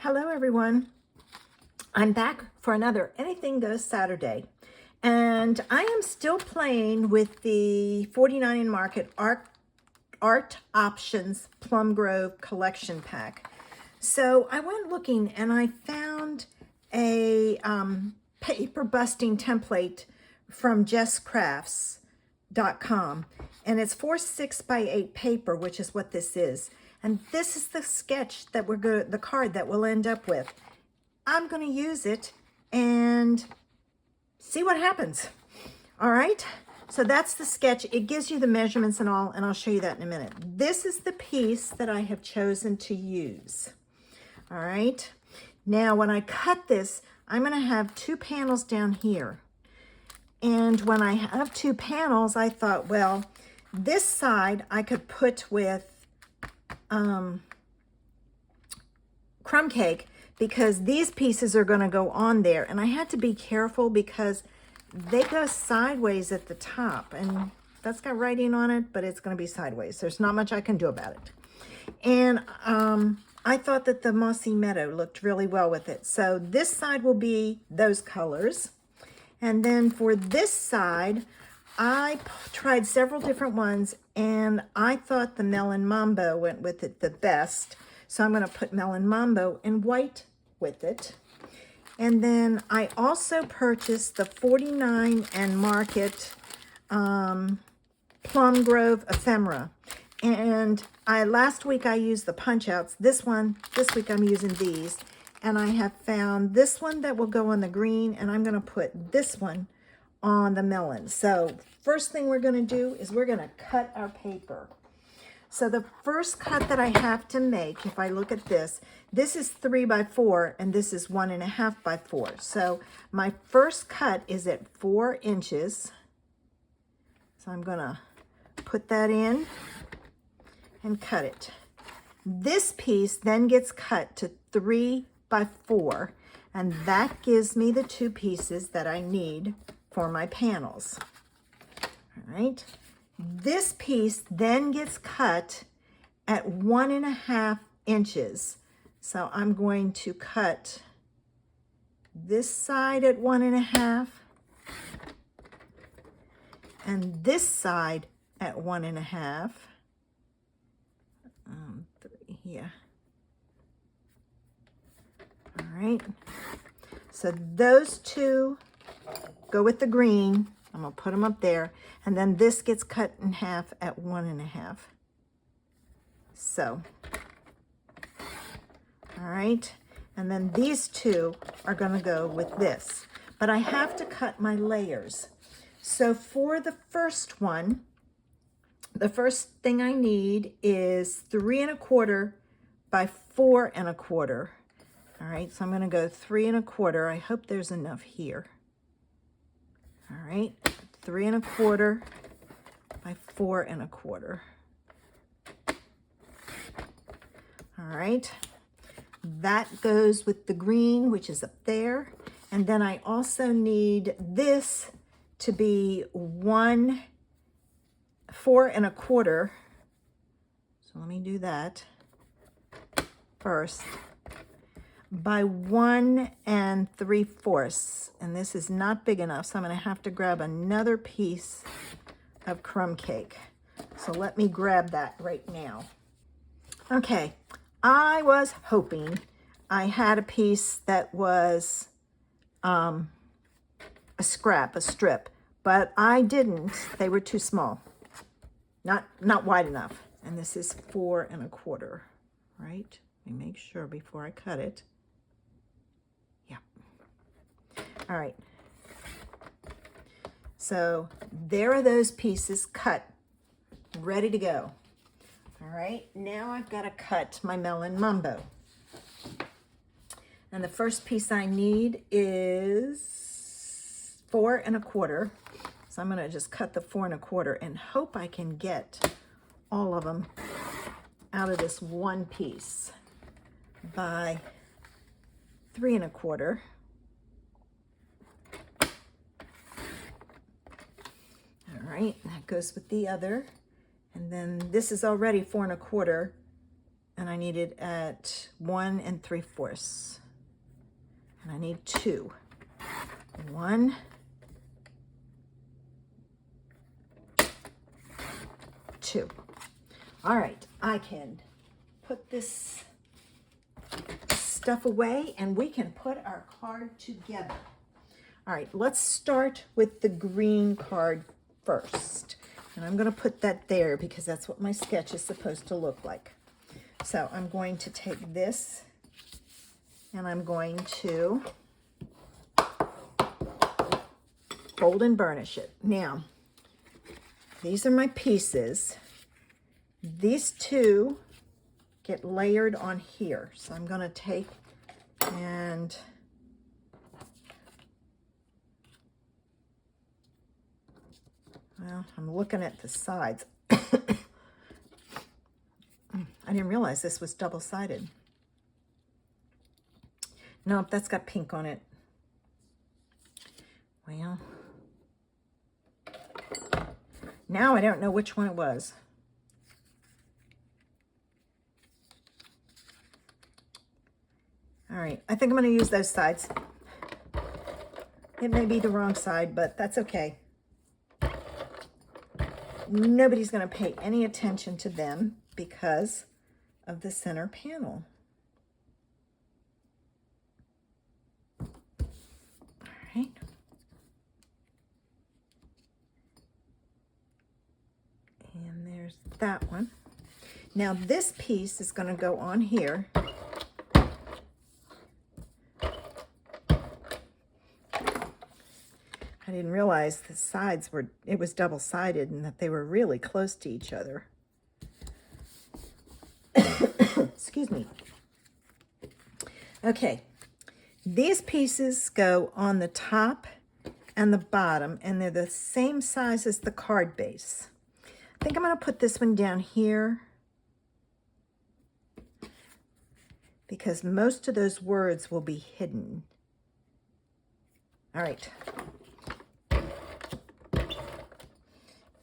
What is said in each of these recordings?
Hello everyone. I'm back for another Anything Goes Saturday. And I am still playing with the 49 in Market Art Options Plum Grove Collection Pack. So I went looking and I found a paper busting template from JessCrafts.com. And it's 4/6x8 paper, which is what this is. And this is the sketch that the card that we'll end up with. I'm going to use it and see what happens. All right. So that's the sketch. It gives you the measurements and all, and I'll show you that in a minute. This is the piece that I have chosen to use. All right. Now, when I cut this, I'm going to have two panels down here. And when I have two panels, I thought, well, this side I could put with crumb cake because these pieces are going to go on there, and I had to be careful because they go sideways at the top, and that's got writing on it, but it's going to be sideways. There's not much I can do about it. And I thought that the Mossy Meadow looked really well with it. So this side will be those colors, and then for this side I tried several different ones, and I thought the Melon Mambo went with it the best. So I'm going to put Melon Mambo in white with it. And then I also purchased the 49 and Market Plum Grove ephemera. And last week I used the punch outs. This week I'm using these. And I have found this one that will go on the green, and I'm going to put this one on the melon. So first thing we're going to do is we're going to cut our paper. So the first cut that I have to make, if I look at this is 3x4 and this is 1.5x4. So my first cut is at 4 inches. So I'm going to put that in and cut it. This piece then gets cut to 3x4, and that gives me the two pieces that I need for my panels. All right. This piece then gets cut at 1.5 inches. So I'm going to cut this side at 1.5 and this side at 1.5. 3 here. All right. So those two go with the green. I'm going to put them up there. And then this gets cut in half at 1.5. So, all right. And then these two are going to go with this. But I have to cut my layers. So for the first one, the first thing I need is 3.25 by 4.25. All right. So I'm going to go 3.25. I hope there's enough here. All right, 3.25 by 4.25. All right, that goes with the green, which is up there. And then I also need this to be 4.25. So let me do that first. By 1 3/4, and this is not big enough, so I'm going to have to grab another piece of crumb cake. So let me grab that right now. Okay, I was hoping I had a piece that was a strip, but I didn't. They were too small, not wide enough. And this is 4.25, right? Let me make sure before I cut it. All right, so there are those pieces cut, ready to go. All right, now I've got to cut my Melon Mambo. And the first piece I need is 4.25. So I'm going to just cut the 4.25 and hope I can get all of them out of this one piece by 3.25. All right, that goes with the other. And then this is already 4.25, and and I need it at 1 3/4. And I need 2. 1, 2. All right, I can put this stuff away and we can put our card together. All right, let's start with the green card first. And I'm going to put that there because that's what my sketch is supposed to look like. So I'm going to take this and I'm going to fold and burnish it. Now, these are my pieces. These two get layered on here. So I'm going to take and well, I'm looking at the sides. I didn't realize this was double-sided. Nope, that's got pink on it. Well, now I don't know which one it was. All right, I think I'm going to use those sides. It may be the wrong side, but that's okay. Nobody's going to pay any attention to them because of the center panel. All right. And there's that one. Now this piece is going to go on here. I didn't realize the sides were, it was double-sided and that they were really close to each other. Excuse me. Okay, these pieces go on the top and the bottom, and they're the same size as the card base. I think I'm going to put this one down here because most of those words will be hidden. All right.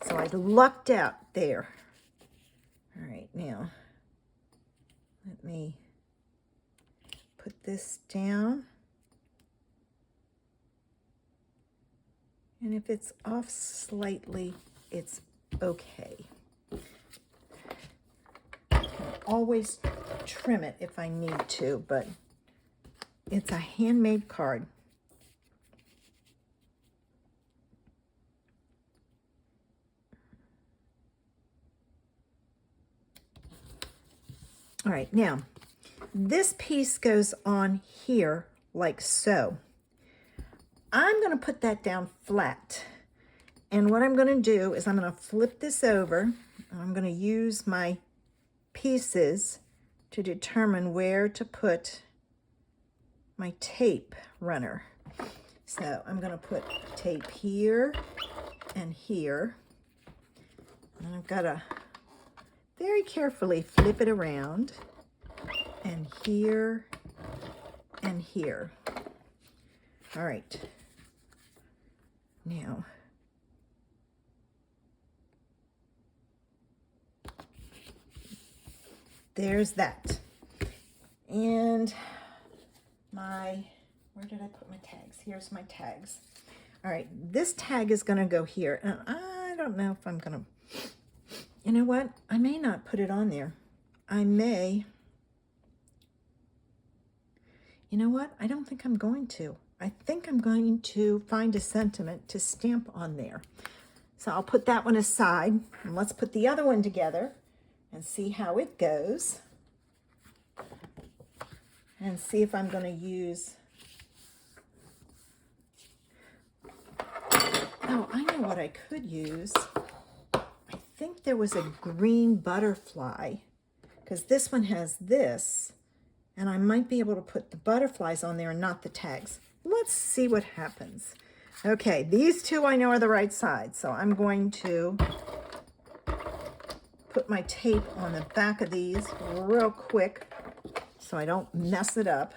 So I lucked out there. All right, now let me put this down. And if it's off slightly, it's okay. I can always trim it if I need to, but it's a handmade card. All right, now this piece goes on here like so. I'm going to put that down flat. And what I'm going to do is I'm going to flip this over. And I'm going to use my pieces to determine where to put my tape runner. So I'm going to put tape here and here. And I've got to very carefully flip it around, and here and here. All right. Now, there's that. And my, where did I put my tags? Here's my tags. All right, this tag is going to go here, and I don't know if I'm going to, you know what? I may not put it on there. I may. You know what? I don't think I'm going to. I think I'm going to find a sentiment to stamp on there. So I'll put that one aside, and let's put the other one together and see how it goes. And see if I'm going to use... Oh, I know what I could use. I think there was a green butterfly, because this one has this, and I might be able to put the butterflies on there and not the tags. Let's see what happens. Okay, these two I know are the right side, so I'm going to put my tape on the back of these real quick so I don't mess it up.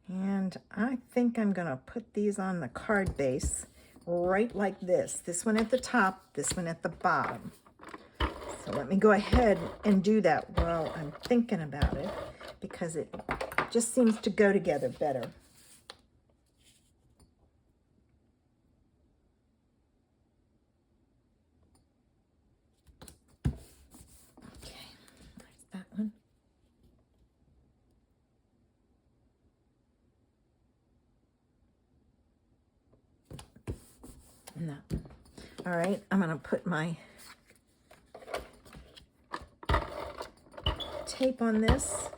And And I think I'm going to put these on the card base right like this. This one at the top, this one at the bottom. So let me go ahead and do that while I'm thinking about it, because it just seems to go together better. Okay, there's that one. No. All right, I'm going to put my tape on this.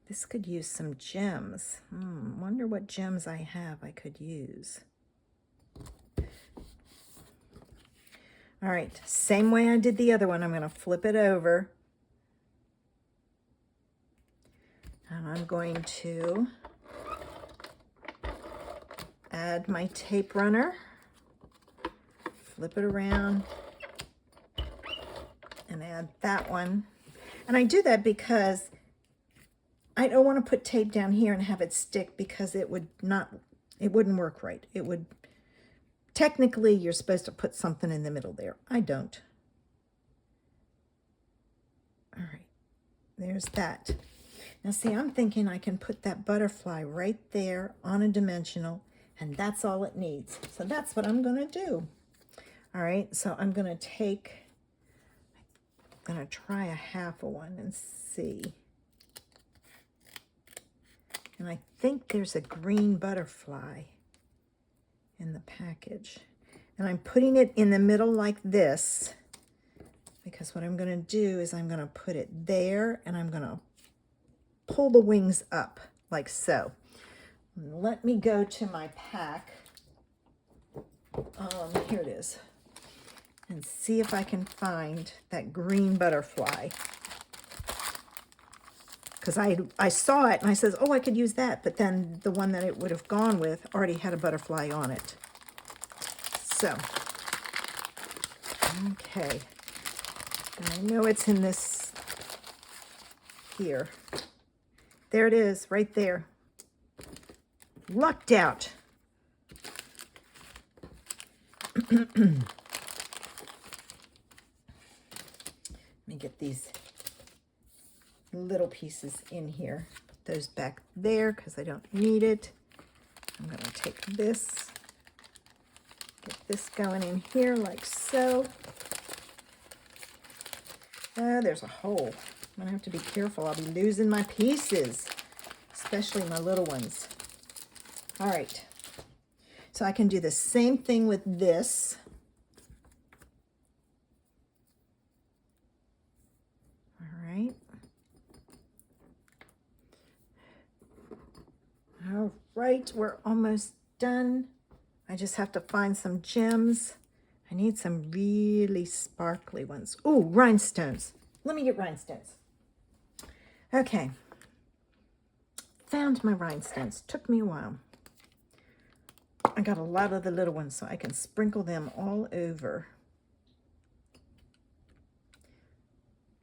This could use some gems. Wonder what gems I have I could use. All right, same way I did the other one. I'm going to flip it over. And I'm going to add my tape runner, flip it around, and add that one. And I do that because I don't want to put tape down here and have it stick, because it wouldn't work right. It would, technically you're supposed to put something in the middle there. I don't. All right, there's that. Now see, I'm thinking I can put that butterfly right there on a dimensional, and that's all it needs. So that's what I'm gonna do. All right, so I'm gonna try a half of one and see. And I think there's a green butterfly in the package. And I'm putting it in the middle like this, because what I'm gonna do is I'm gonna put it there, and I'm gonna pull the wings up like so. Let me go to my pack. Here it is. And see if I can find that green butterfly. Because I saw it and I says, oh, I could use that. But then the one that it would have gone with already had a butterfly on it. So, okay. And I know it's in this here. There it is, right there. Lucked out. Let me get these little pieces in here. Put those back there because I don't need it. I'm going to take this, get this going in here like so. Oh, there's a hole. I'm going to have to be careful. I'll be losing my pieces, especially my little ones. All right. So I can do the same thing with this. All right. All right, we're almost done. I just have to find some gems. I need some really sparkly ones. Ooh, rhinestones. Let me get rhinestones. Okay. Found my rhinestones. Took me a while. I got a lot of the little ones, so I can sprinkle them all over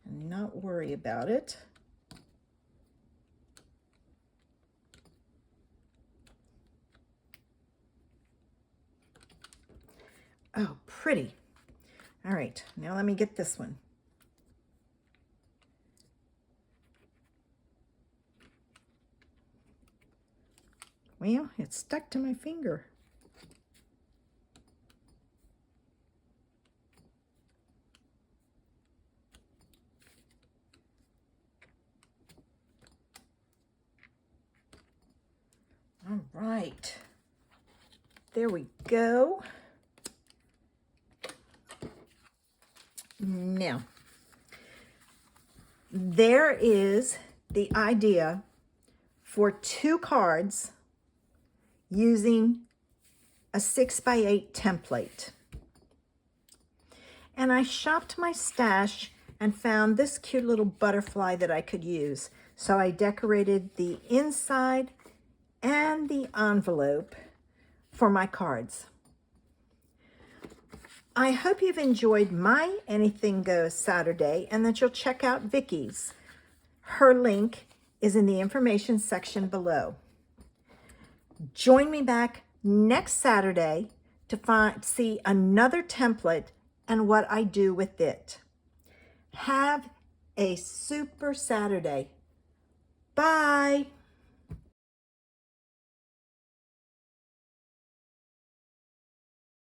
and not worry about it. Oh, pretty. All right, now let me get this one. Well, it's stuck to my finger. All right, there we go. Now, there is the idea for 2 cards using a 6x8 template. And I shopped my stash and found this cute little butterfly that I could use. So I decorated the inside and the envelope for my cards. I hope you've enjoyed my Anything Goes Saturday, and that you'll check out Vicky's. Her link is in the information section below. Join me back next Saturday to see another template and what I do with it. Have a super Saturday. Bye.